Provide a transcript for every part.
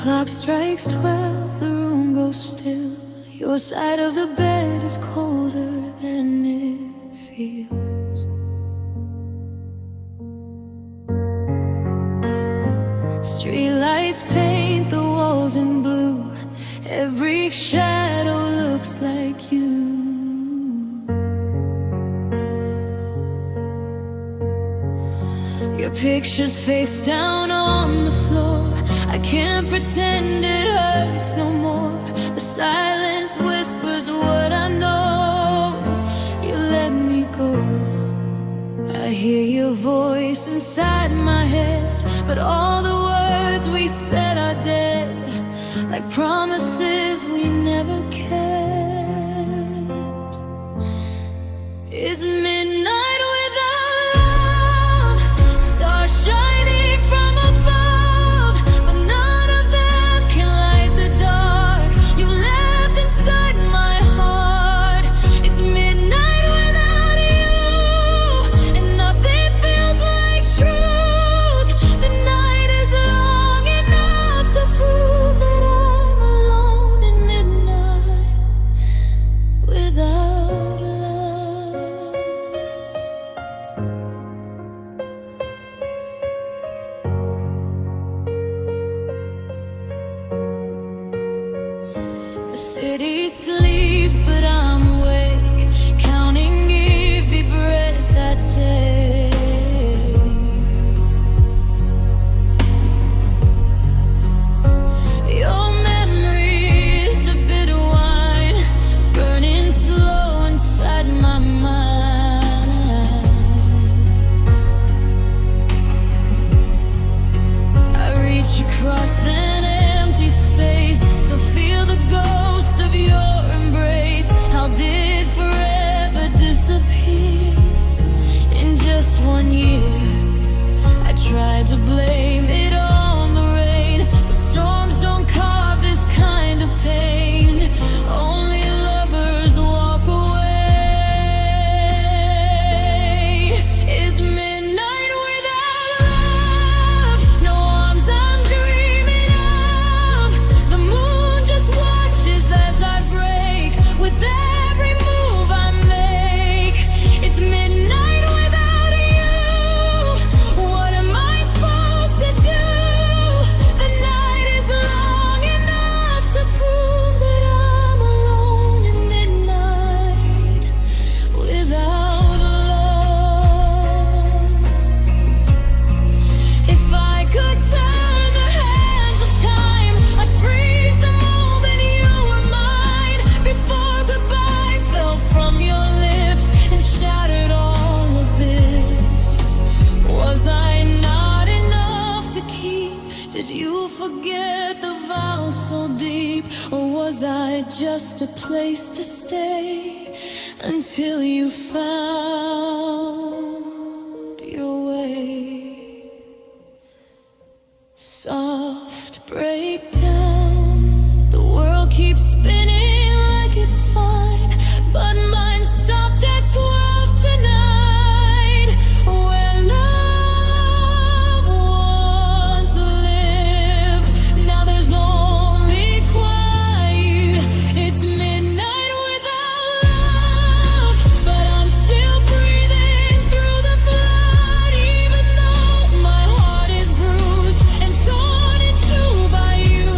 clock strikes 12, the room goes still. Your side of the bed is colder than it feels. Streetlights paint the walls in blue. Every shadow looks like you. Your picture's face down on the floor. I can't pretend it hurts no more. The silence whispers what I know. You let me go. I hear your voice inside my head, but all the words we said are dead, like promises we never kept. It's midnight without love, stars shining from above, but none of them can light the dark you left inside my heart. It's midnight without you, and nothing feels like truth. The night is long enough to prove that I'm alone in midnight without love. The city sleeps, but I'm awake, counting every breath I take. Your memory is a bitter wine, burning slow inside my mind. I reach across an empty space, still feel the ghost of your embrace. How did forever disappear in just 1 year? I tried to blame it on the rain, but storms don't carve this kind of pain. Only lovers walk away. Is midnight without love? No arms I'm dreaming of. The moon just watches as I break with every move I make. It's midnight without you. What am I supposed to do? The night is long enough to prove that I'm alone in midnight without love. If I could turn the hands of time, I'd freeze the moment you were mine. Before goodbye fell from your lips and shattered all of this. Was I not enough to keep? Did you forget the vow so deep? Or was I just a place to stay until you found your way? Soft breakdown. The world keeps spinning like it's fine, but mine stopped at 12 tonight, where love once lived. Now there's only quiet. It's midnight without love, but I'm still breathing through the flood, even though my heart is bruised and torn in two by you.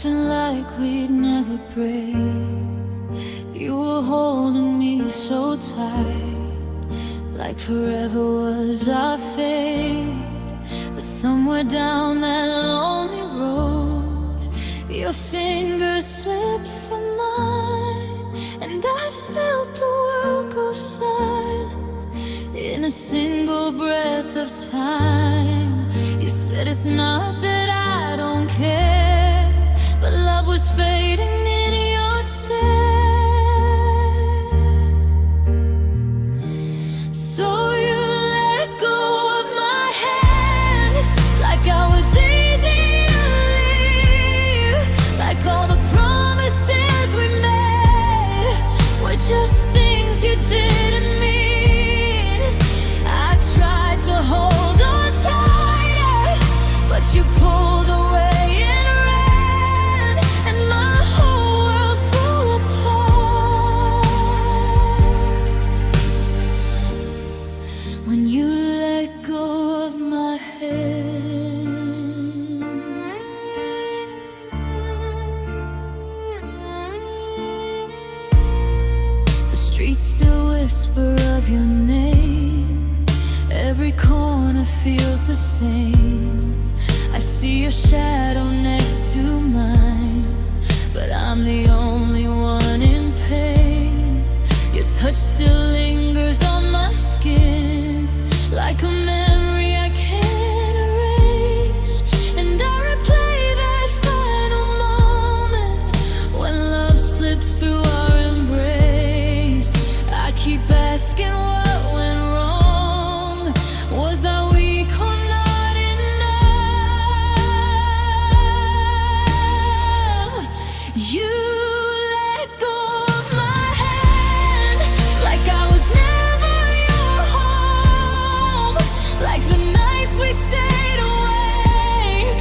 laughing like we'd never break. You were holding me so tight, like forever was our fate. But somewhere down that lonely road, your fingers slipped from mine, and I felt the world go silent in a single breath of time. You said it's not that I don't care, but love was fading in your stare. So you let go of my hand, like I was easy to leave, like all the promises we made were just things you didn't mean. I tried to hold on tighter, but you pulled away and ran, and my whole world fell apart when you let go of my hand. The streets still whisper of your name, every corner feels the same. I see your shadow next to mine, but I'm the only one in pain. Your touch still lingers on my skin, like a memory I can't erase. And I replay that final moment when love slips through our embrace. I keep asking what went wrong. Was I weak or not enough? You let go of my hand, like I was never your home, like the nights we stayed awake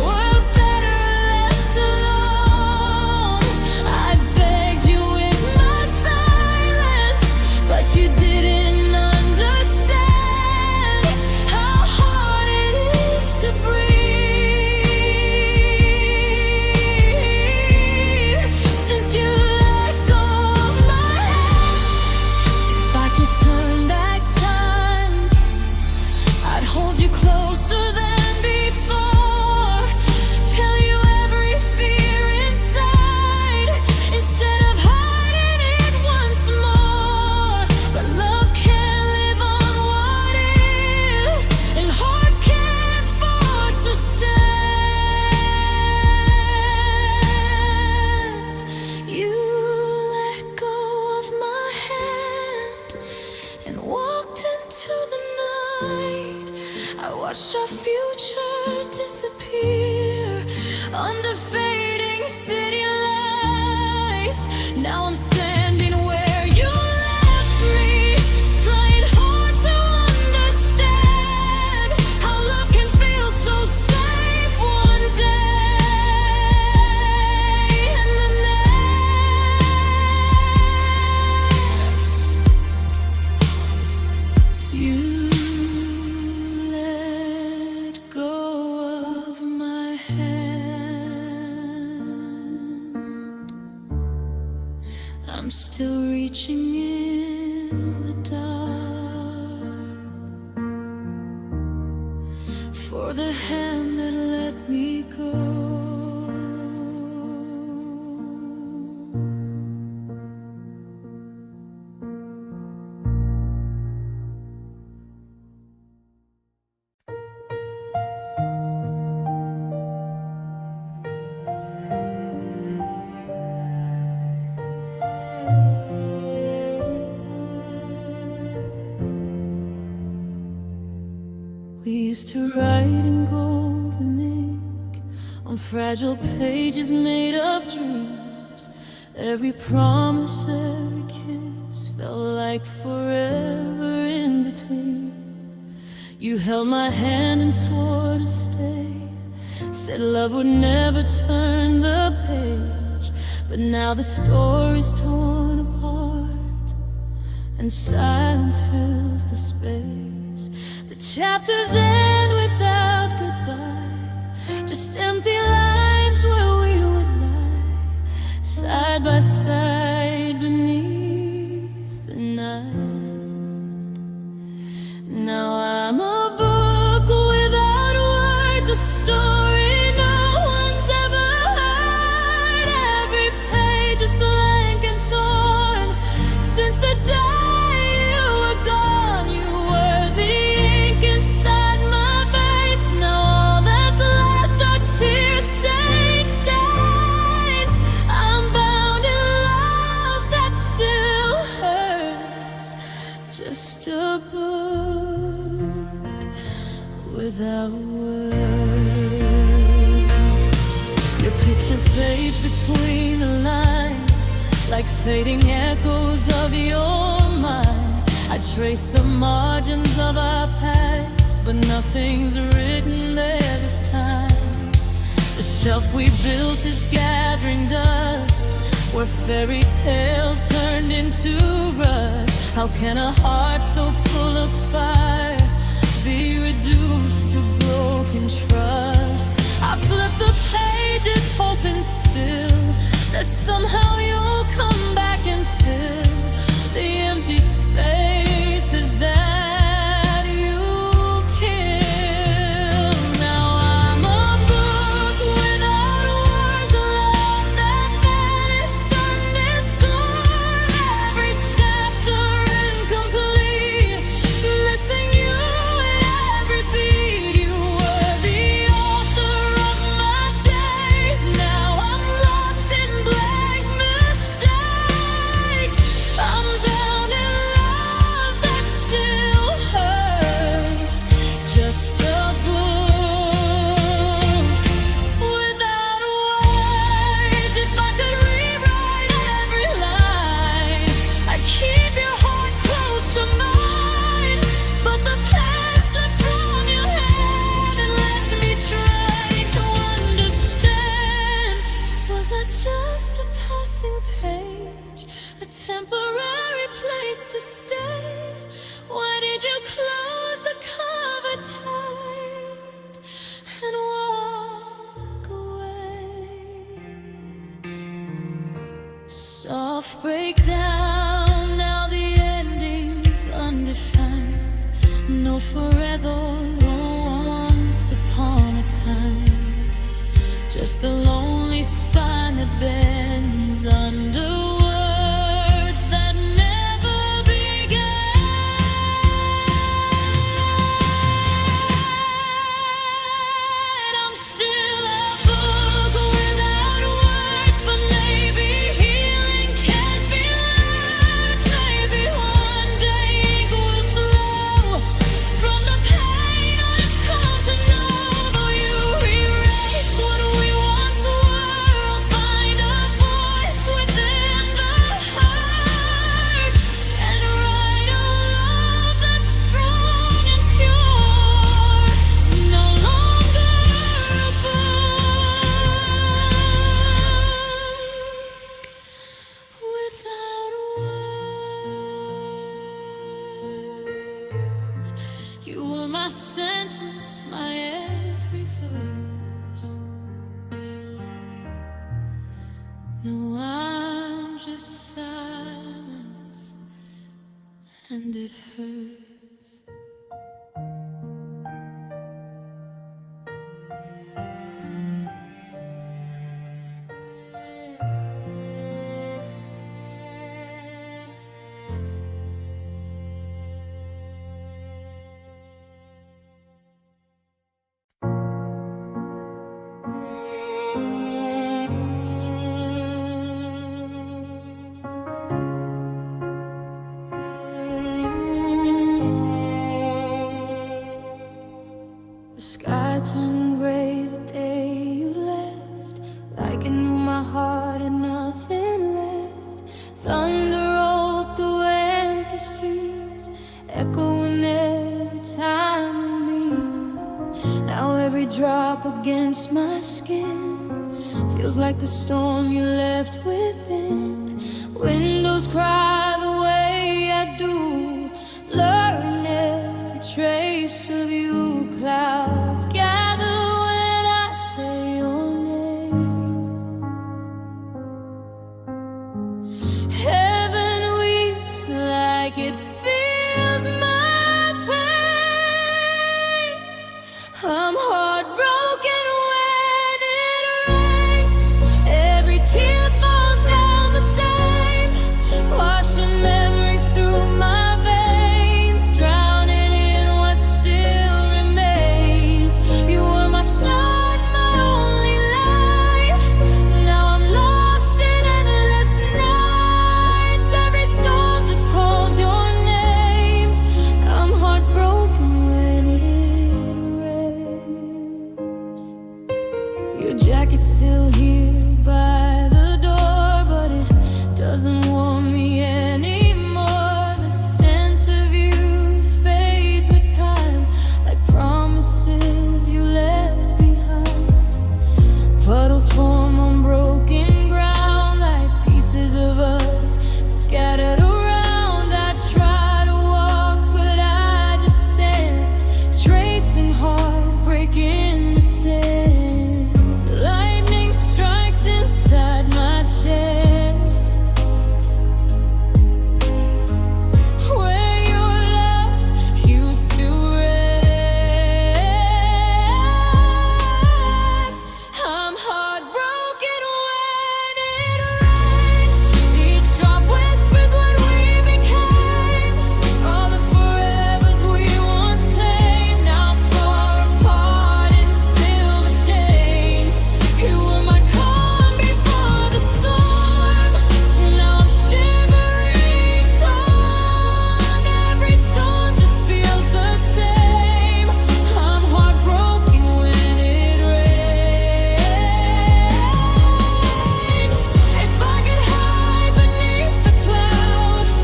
were better left alone. I begged you with my silence, but you didn't understand how hard it is to breathe since you let go of my hand. If I could turn back time, I'd hold you closer than before, tell you every fear inside instead of hiding it once more. But love can't live on what is, and hearts can't force a stand. You let go of my hand and walked into the night. I watched our future disappear under fading city lights. Now I'm standing where you left me, trying hard to understand how love can feel so safe one day and the next. You let go of my hand. I'm still reaching in the dark for the hand that let me go. We used to write in golden ink on fragile pages made of dreams. Every promise, every kiss felt like forever in between. You held my hand and swore to stay, said love would never turn the page. But now the story's torn apart and silence fills the space. The chapters end without goodbye, just empty lines where we were. side by side beneath the night. Now I'm a book without words, a story no one's ever heard. Every page is blank and torn since the day you were gone. You were the ink inside my veins. Now all that's left are tear stains. I'm bound in love that still hurts. Just a book without words. Your picture fades between the lines, like fading echoes of your mind. I trace the margins of our past, but nothing's written there this time. The shelf we built is gathering dust, where fairy tales turned into rust. How can a heart so full of fire be reduced to broken trust? I flip the pages hoping still that somehow you'll come back and fill the empty spaces that you kill. Now I'm a book without words, a love that vanished on this storm. Every chapter incomplete, missing you in every beat. You were the author of my days. Now I'm lost in blank mistakes. I'm bound in love that still hurts. Just a book without words. If I could rewrite every line, I'd keep your heart close to mine. But the pen slipped from your hand and left me trying to understand. Was I just a passing page, a temporary place to stay? Why did you close the cover tight and walk away? Soft breakdown, now the ending's undefined. No forever, no once upon a time. Just a lonely spine that bends under words that never began. I'm still a book without words, but maybe healing can be learned. Maybe one day ink will flow from the pain I've come to know. Though you erase what we once were, I'll find a voice within the heart and write a love that's strong and pure. No longer a book without words. You were my sentence, my every verse. Now I'm just silence, and it hurts. The sky turned gray the day you left, like it knew my heart had nothing left. Thunder rolled through empty streets, echoing every time we meet. Now every drop against my skin feels like the storm you left within. Windows cry the way I do, blurring every trace of you. Clouds gather when I say your name. Heaven weeps like it feels my pain. I'm heartbroken when it rains. Every tear falls down the same, washing memories through my veins, drowning in what still remains. You were my sun, my only light. Now I'm lost in endless nights. Every storm just calls your name. I'm heartbroken when it rains. Your jacket's still here by the door, but it doesn't warm me anymore. The scent of you fades with time, like promises you left behind. Puddles form on broken ground, like pieces of us scattered around. I try to walk, but I just stand, tracing heartbreak in the sand. Lightning strikes inside my chest, where your love used to rest. I'm heartbroken when it rains. Each drop whispers what we became. All the forevers we once claimed, now far apart in silver chains. You were my calm before the storm. Now I'm shivering, torn. Every storm just feels the same. I'm heartbroken when it rains. If I could hide beneath the clouds,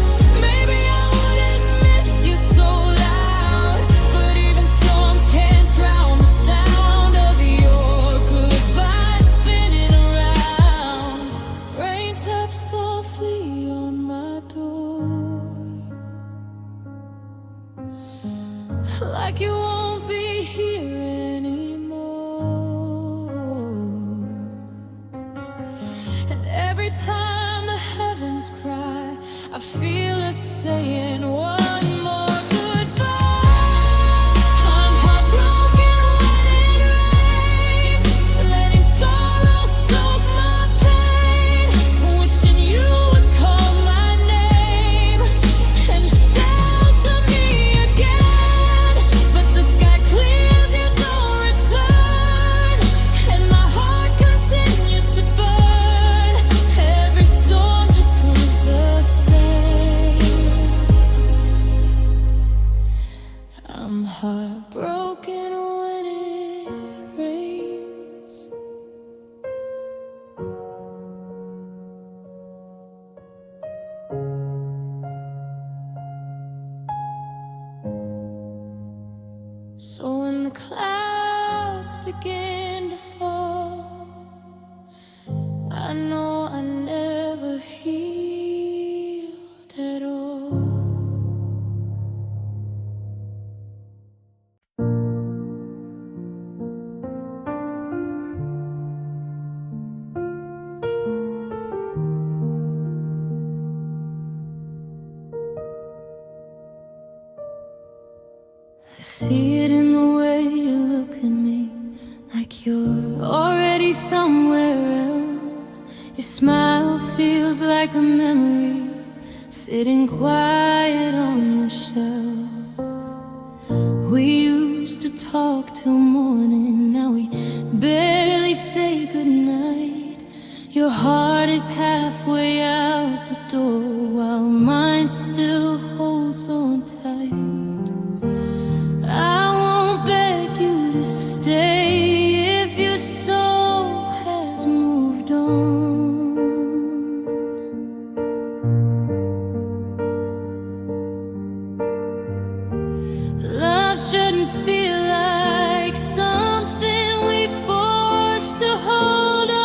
maybe I wouldn't miss you so loud. But even storms can't drown the sound of your goodbye spinning around. Rain taps softly on my door, like you won't be here anymore. And every time the heavens cry, I feel us saying one more goodbye. I'm heartbroken when it rains, letting sorrow soak my pain, wishing you would call my name and shelter me again. But the sky clears, you don't return, and my heart continues to burn. Every storm just proves the same. I'm heartbroken when it rains. So when the clouds begin to fall, I know I never healed at all. I see it in the way you look at me, like you're already somewhere else. Your smile feels like a memory, sitting quiet on the shelf. We used to talk till morning, now we barely say goodnight. Your heart is halfway out the door, while mine still holds on tight. I won't beg you to stay if your soul has moved on. Love shouldn't feel like something we force to hold on.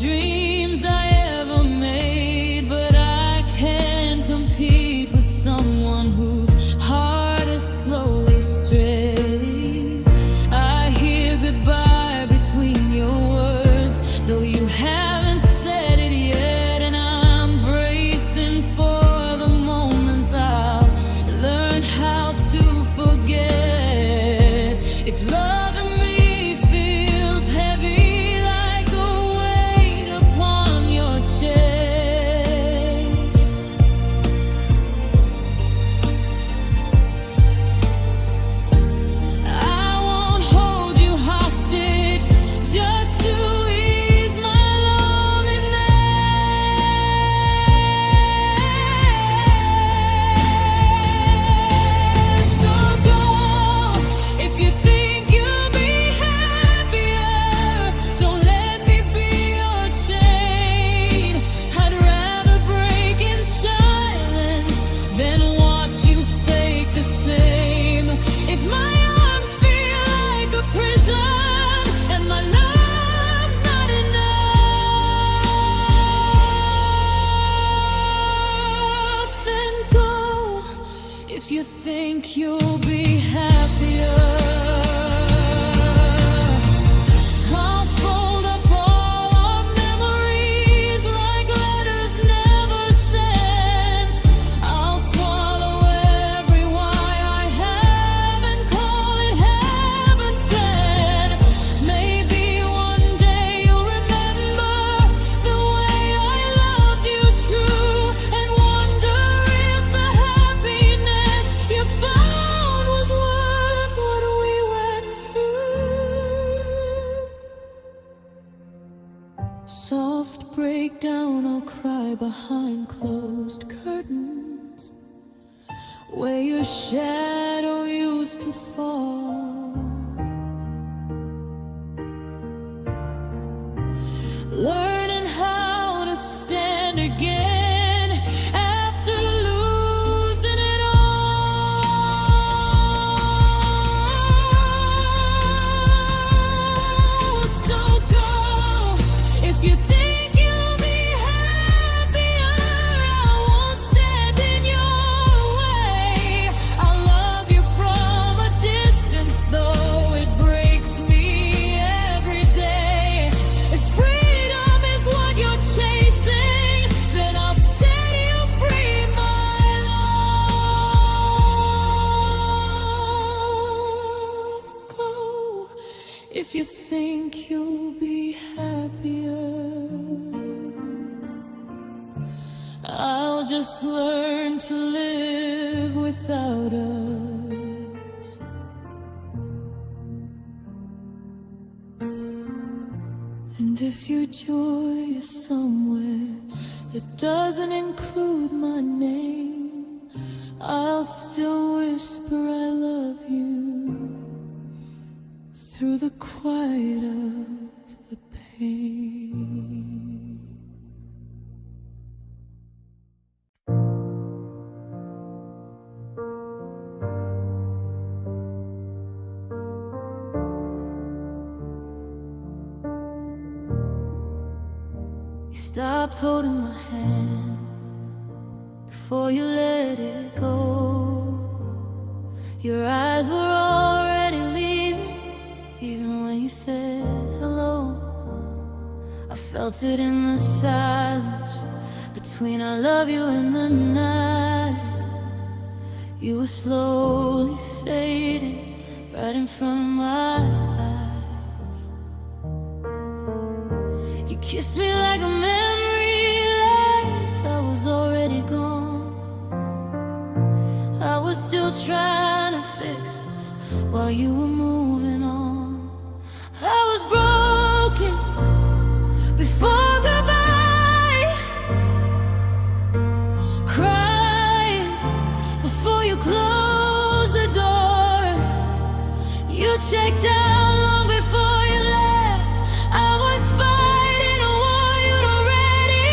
dreams I ever made, but I can't compete with someone whose heart is slowly strayed. I hear goodbye between your words, though you haven't said it yet, and I'm bracing for the moment I'll learn how to forget. If loving me feels heavy like a weight upon your chest, I won't hold you hostage just to ease my loneliness. So go if you think you'll be happier. Don't let me be your chain. I'd rather break in silence than watch you fake the same. If my arms feel like a prison and my love's not enough, then go if you think you'll be happier. I'll fold up all our memories like letters never sent. I'll swallow every why I have and call it heaven's plan. Maybe one day you'll remember the way I loved you true, and wonder if the happiness you found was worth what we went through. Soft breakdown, I'll cry behind closed curtains, where your shadow used to fall. Learning how to stand again after losing it all. So go if you think you'll be happier. I won't stand in your way. I'll love you from a distance, though it breaks me every day. If freedom is what you're chasing, then I'll set you free, my love. Go if you think you'll be happier. I'll just learn to live without us. And if your joy is somewhere that doesn't include my name, I'll still whisper I love you through the quiet of the pain. You stopped holding my hand before you let it go. Your eyes were already leaving, even when you said hello. I felt it in the silence between I love you and the night. You were slowly fading right in front of my eyes. You kissed me like a memory, like I was already gone. I was still trying to fix us while you were moving on. I was broken before goodbye, crying before you closed the door. You checked out long before you left. I was fighting a war you'd already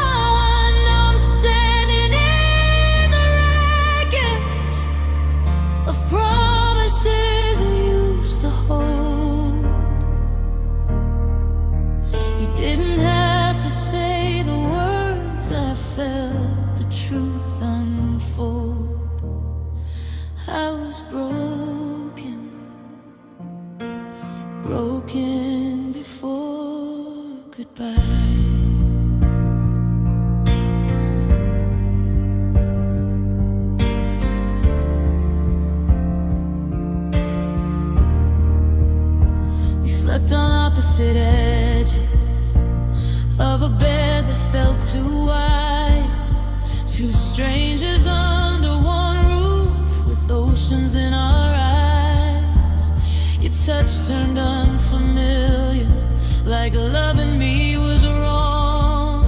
won. Now I'm standing in the wreckage of promises I used to hold. unfold. I was broken, broken before goodbye. We slept on opposite edges of a bed that felt too wide. Two strangers under one roof with oceans in our eyes. Your touch turned unfamiliar, like loving me was wrong.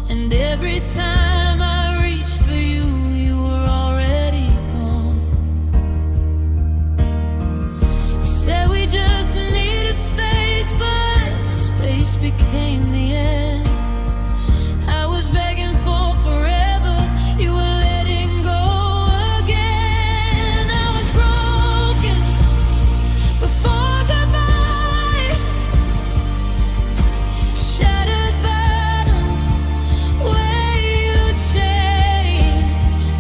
And every time I reached for you, you were already gone. You said we just needed space, but space became the end. I was begging for forever, you were letting go again. I was broken before goodbye, shattered by the way you changed.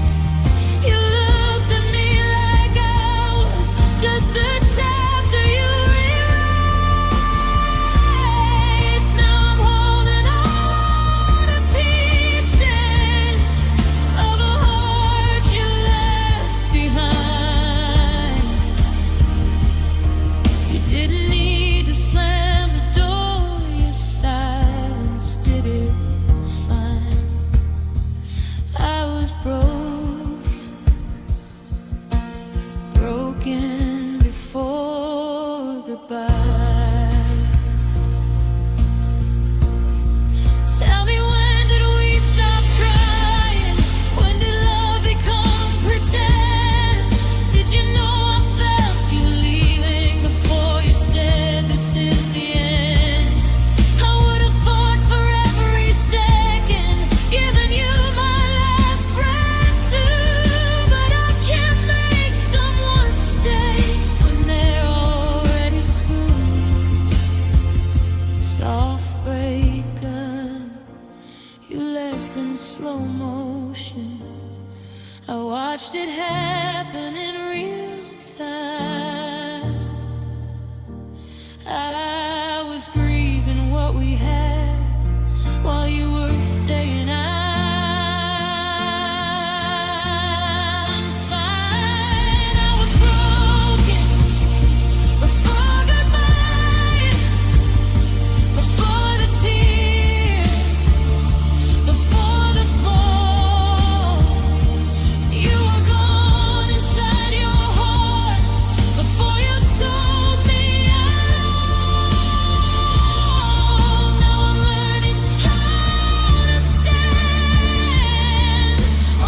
You looked at me like I was just a chapter you erased. Now I'm holding on to pieces of a heart you left behind. You didn't need to slam the door, your silence did it fine. I was broken before goodbye. Tell me, when did we stop trying? When did love become pretend? Did you know I felt you leaving before you said this is the end? I would have fought for every second, given you my last breath too. But I can't make someone stay when they're already through. Soft braid gun you left in slow motion. I watched it happen in real time. I was grieving what we had while you were saying I'm fine. I was broken before goodbye, before the tears, before the fall. You were gone inside your heart before you told me at all. Now I'm learning how to stand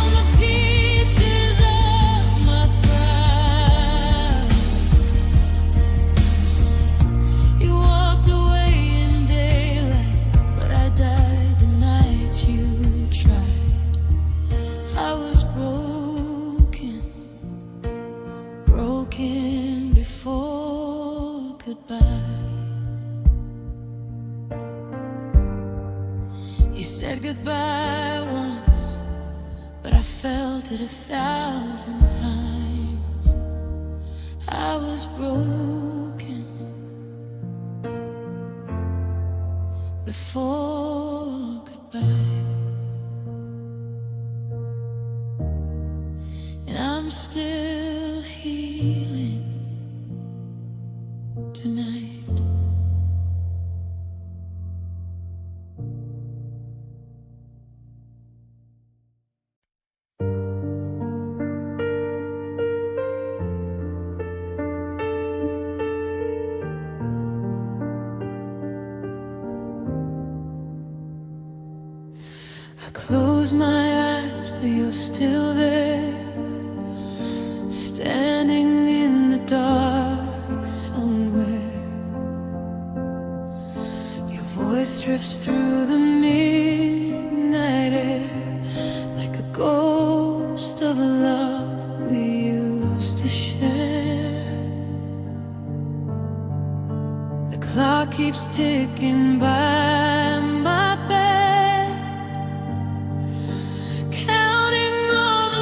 on the pieces of my pride. You walked away in daylight, but I died the night you tried. I was broken, broken before goodbye. You said goodbye once, but I felt it 1,000 times. I was broken before goodbye, and I'm still healing tonight. I close my eyes, but you're still there, standing in the dark somewhere. Your voice drifts through the midnight air like a ghost of a love we used to share. The clock keeps ticking by my bed, counting all the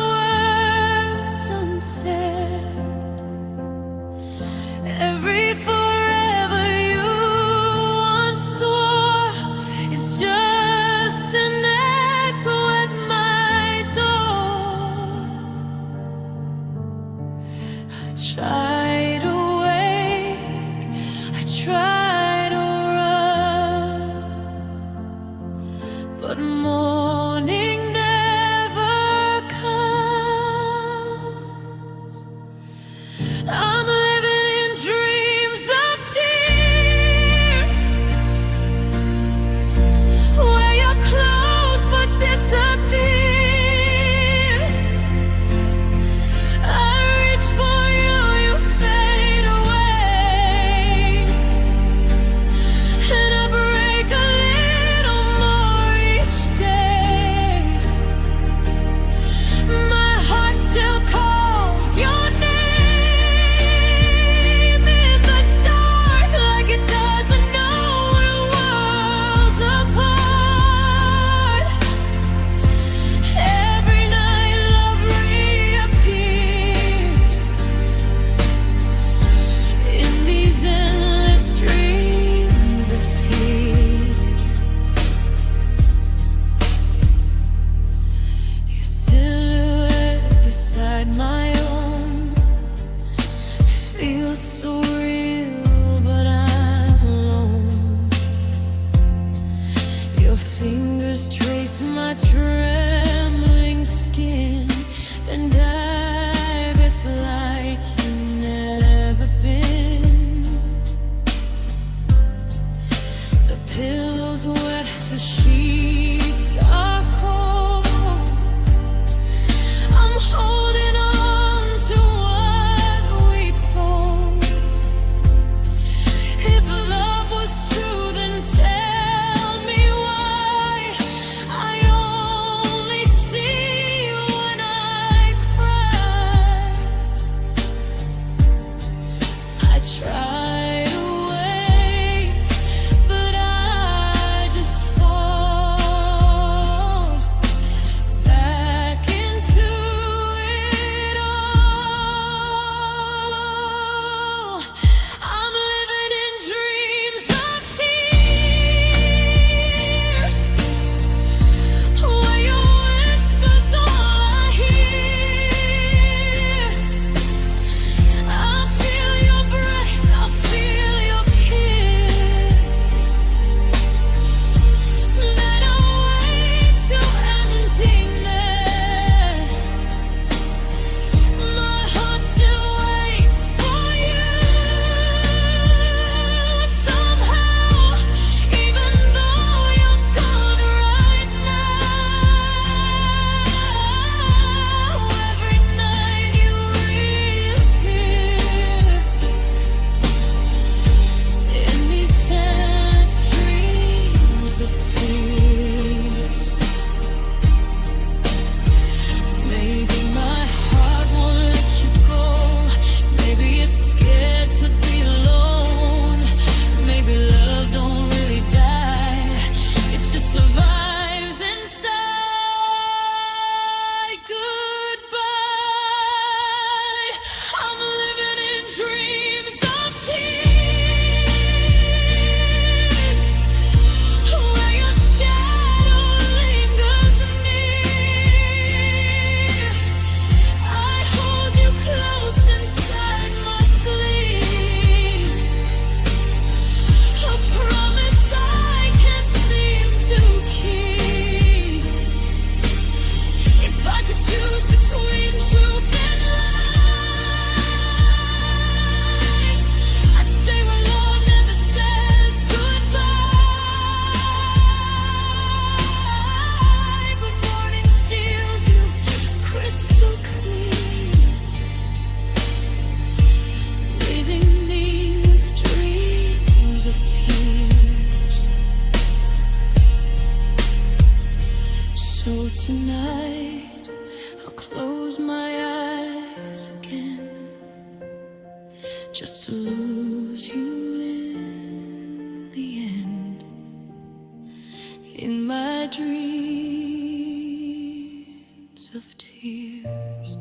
tonight I'll close my eyes again, just to lose you in the end. In my dreams of tears,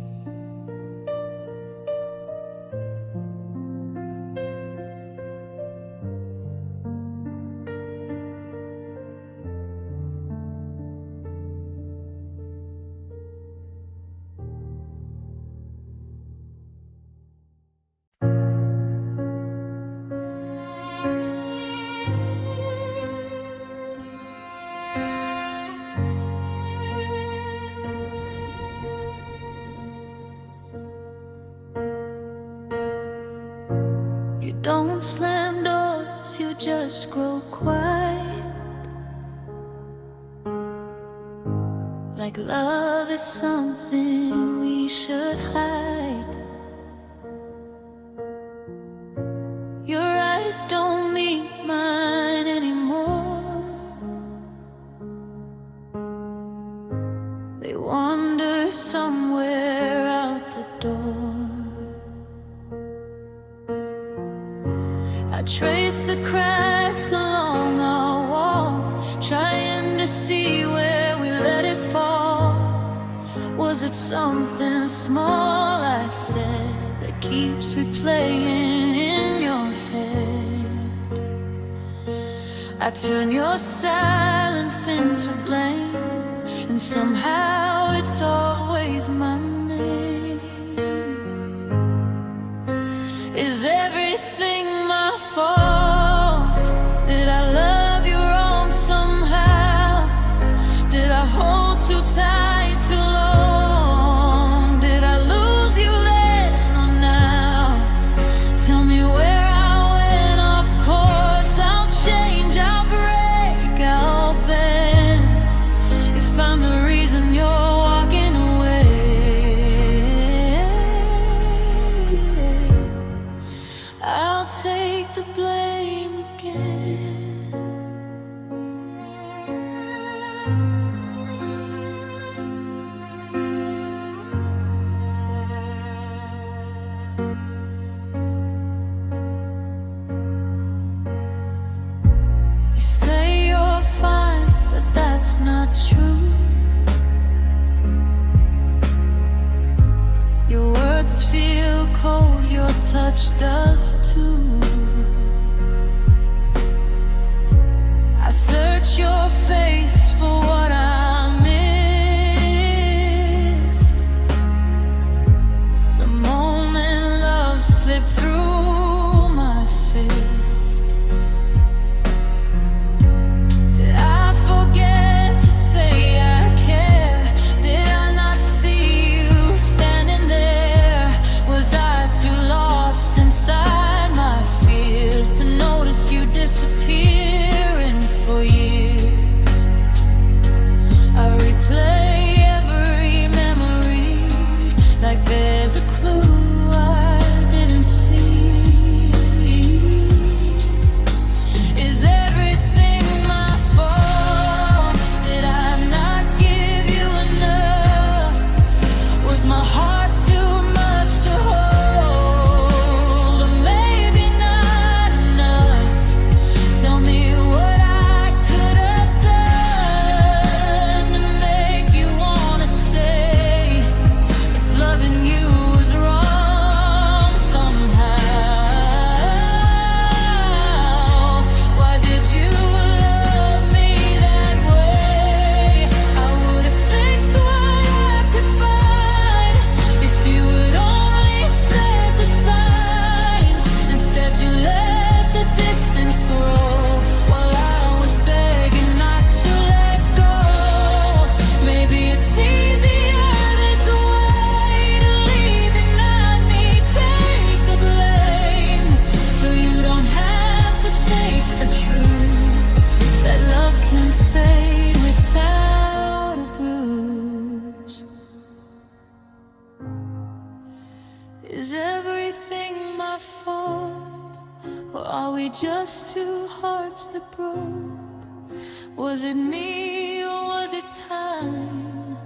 you don't slam doors, you just grow quiet. Like love is something we should hide. Your eyes don't meet mine anymore. They wander somewhere out the door. I trace the cracks along our wall, trying to see where we let it fall. Was it something small I said that keeps replaying in your head? I turn your silence into blame, and somehow it's always my name. Is everything my fault? Did I love you wrong somehow? Did I hold too tight too long? Did I lose you then or now? Tell me where I went off course. I'll change, I'll break, I'll bend, if I'm the reason you're walking away. I'll take the blame again. You say you're fine, but that's not true. Your words feel cold, your touch does too. I search your face for what I missed. The moment love slipped through my fist. Did I forget to say I care? Did I not see you standing there? Was I too lost inside my fears to notice you disappearing for years? I replay every memory like there's a clue I didn't see. Is everything my fault? Did I not give you enough? Was my heart too much to hold? Or maybe not enough? Tell me what I could have done to make you wanna stay. If loving you was wrong somehow, why did you love me that way? I would have fixed what I could find if you would only set the signs. Instead you let the distance grow while I was begging not to let go. Maybe it's easier this way to leave and not me take the blame, so you don't have to face the truth that love can fade without a bruise. Is everything my fault? Or are we just two hearts that broke? Was it me or was it time?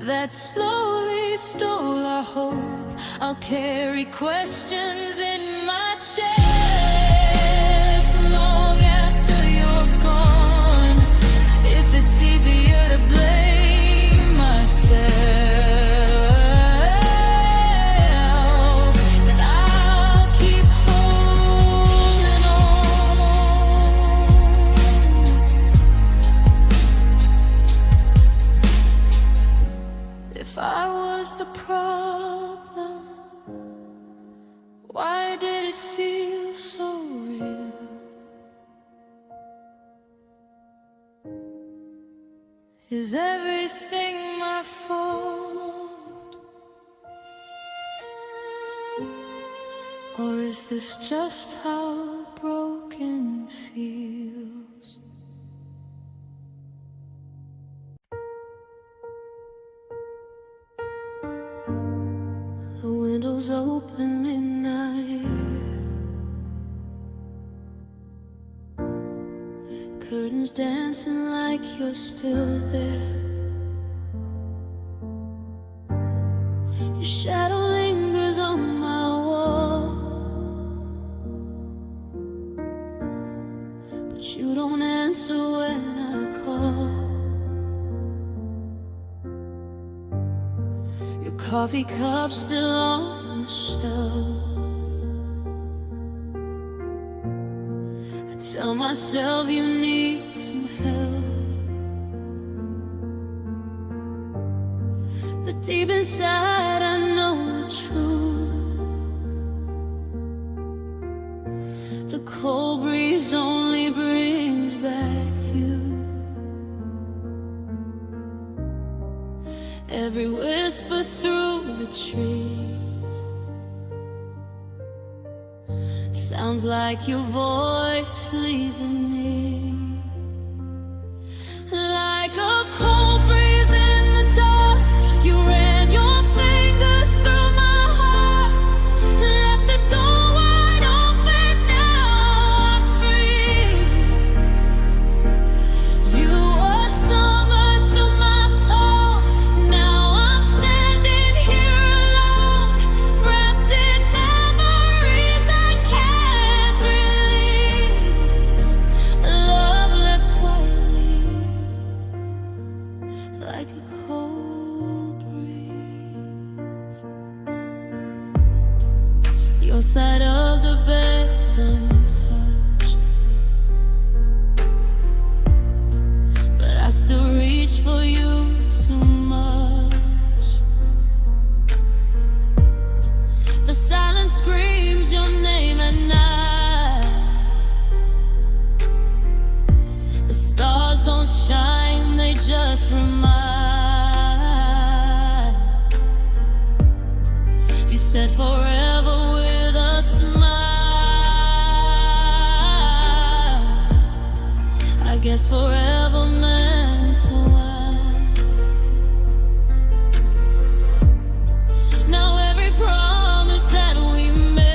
that slowly stole our hope. I'll carry questions in my chest long after you're gone. If it's easier to blame myself, then I'll keep holding on. If I was the problem, why did it feel so real? Is everything my fault? Or is this just how broken feels? The windows open midnight, curtains dancing like you're still there. Your shadow lingers on my wall, but you don't answer when I call. Your coffee cup still on the shelf. I tell myself you need some help, but deep inside I know the truth. The cold breeze only brings back you. Every whisper through the trees sounds like your voice leaving me. Like a cold breeze in the dark, you ran your fingers through my heart and left the door wide open. Now I freeze. You were summer to my soul. Now I'm standing here alone, wrapped in memories I can't release. Love left quietly, like a cold breeze. Your side of the bed's untouched, but I still reach for you too much. The silence screams your name at night. The stars don't shine, they just remind. You said forever with a smile. I guess forever meant a while. Now every promise that we made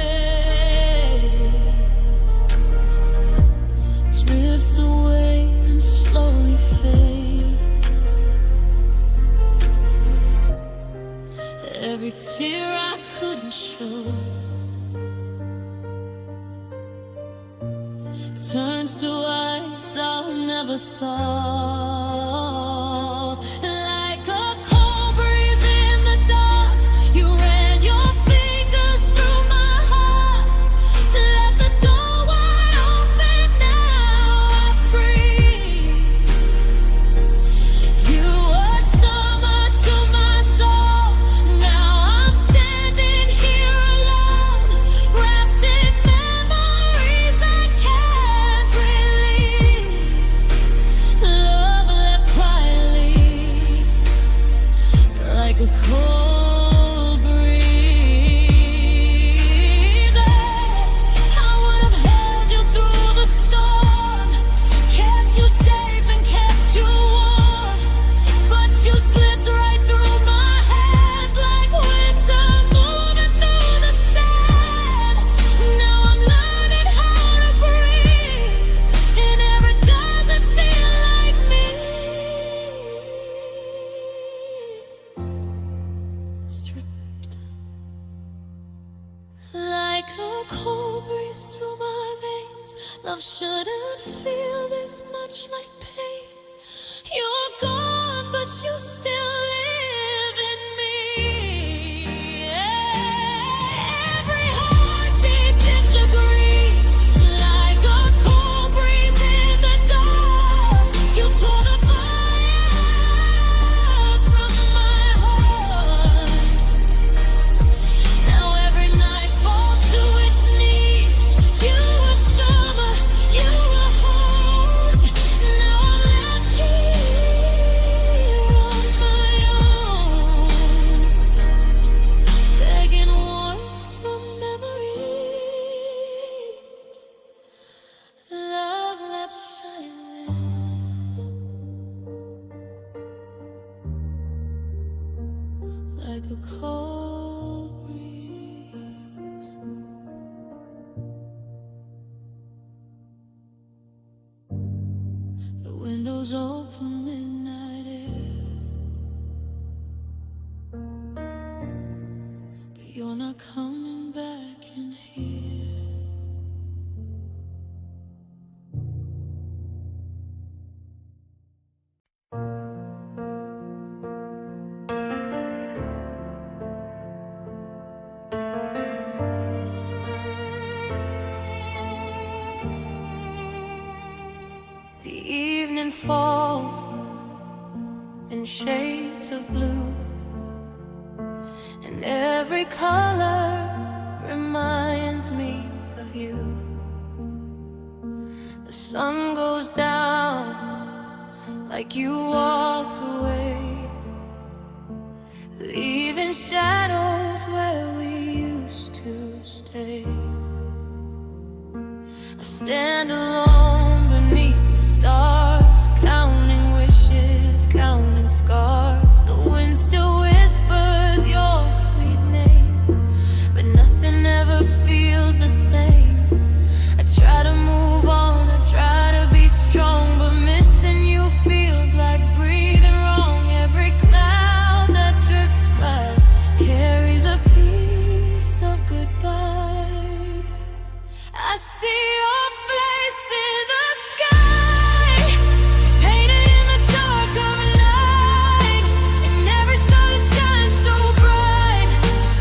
drifts away and slowly fades. Every tear I couldn't show turns to ice I'll never thaw. Like a cold breeze in the dark, you ran your fingers through my heart, left the door wide open. Now I freeze. You were summer to my soul. Now I'm standing here alone, wrapped in memories I can't release. Love like a cold breeze through my veins. Love shouldn't feel this much like pain. You're gone, but you still live in me. Every heartbeat disagrees, like a cold breeze in the dark. You tore the fire from my heart. Now every night falls to its knees. You were summer, you were home. Now I'm left here on my own, begging warmth from memories. Love left silent, like a cold breeze. The windows open, midnight air, but you're not coming back in here. The evening falls in shades of blue, and every color reminds me of you. The sun goes down like you walked away, leaving shadows where we used to stay. I stand alone beneath the stars, counting wishes, counting scars. The wind still whispers your sweet name, but nothing ever feels the same. I try to move on, I try to be strong, but missing you feels like breathing wrong. Every cloud that drifts by carries a piece of goodbye. I see your face in the sky, painted in the dark of night, and every star that shines so bright.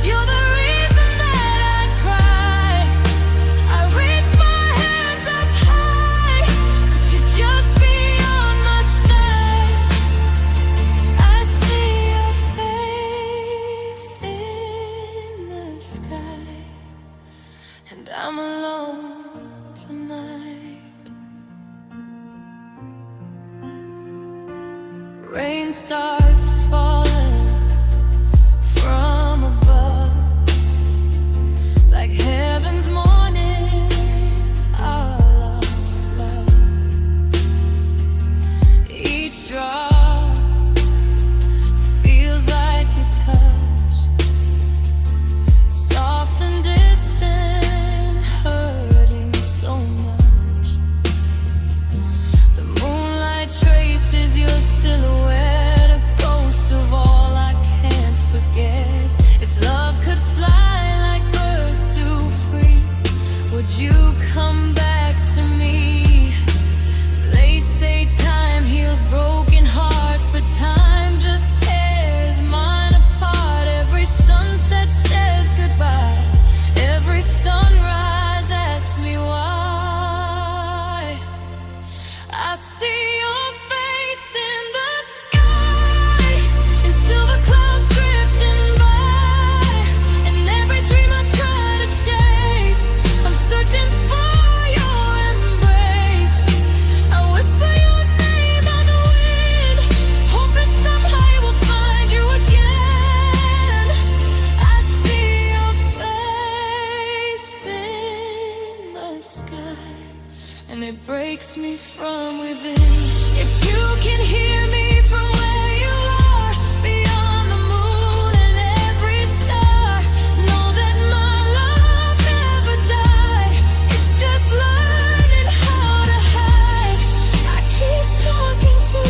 You're the reason that I cry. I reach my hands up high, but you're just beyond my sight. I see your face in the sky, and I'm alone tonight. Rain starts falling from above, like heaven's morning, our lost love. Each drop feels like a touch, soft and distant, hurting so much. The moonlight traces your silhouette, a ghost of all I can't forget. If love could fly like birds do free, would you come back to me? They say time heals broken hearts, but time just tears mine apart. Every sunset says goodbye, every sunrise asks me why. I see your face in the sky, and silver clouds drifting by, and every dream I try to chase, I'm searching for your embrace. I whisper your name on the wind, hoping somehow I will find you again. I see your face in the sky, and it breaks me from within. If you can hear me from where you are, beyond the moon and every star, know that my love never died. It's just learning how to hide. I keep talking to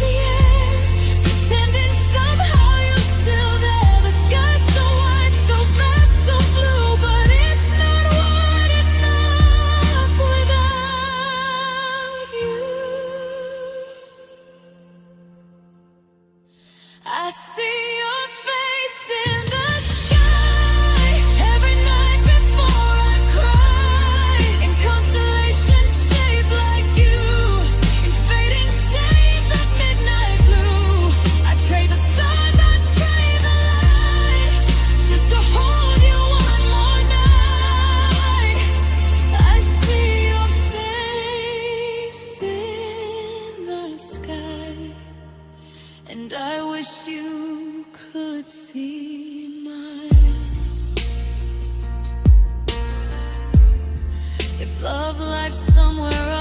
the air, pretending somehow you're still there. The sky's so wide, so vast, so blue, but it's not Love life somewhere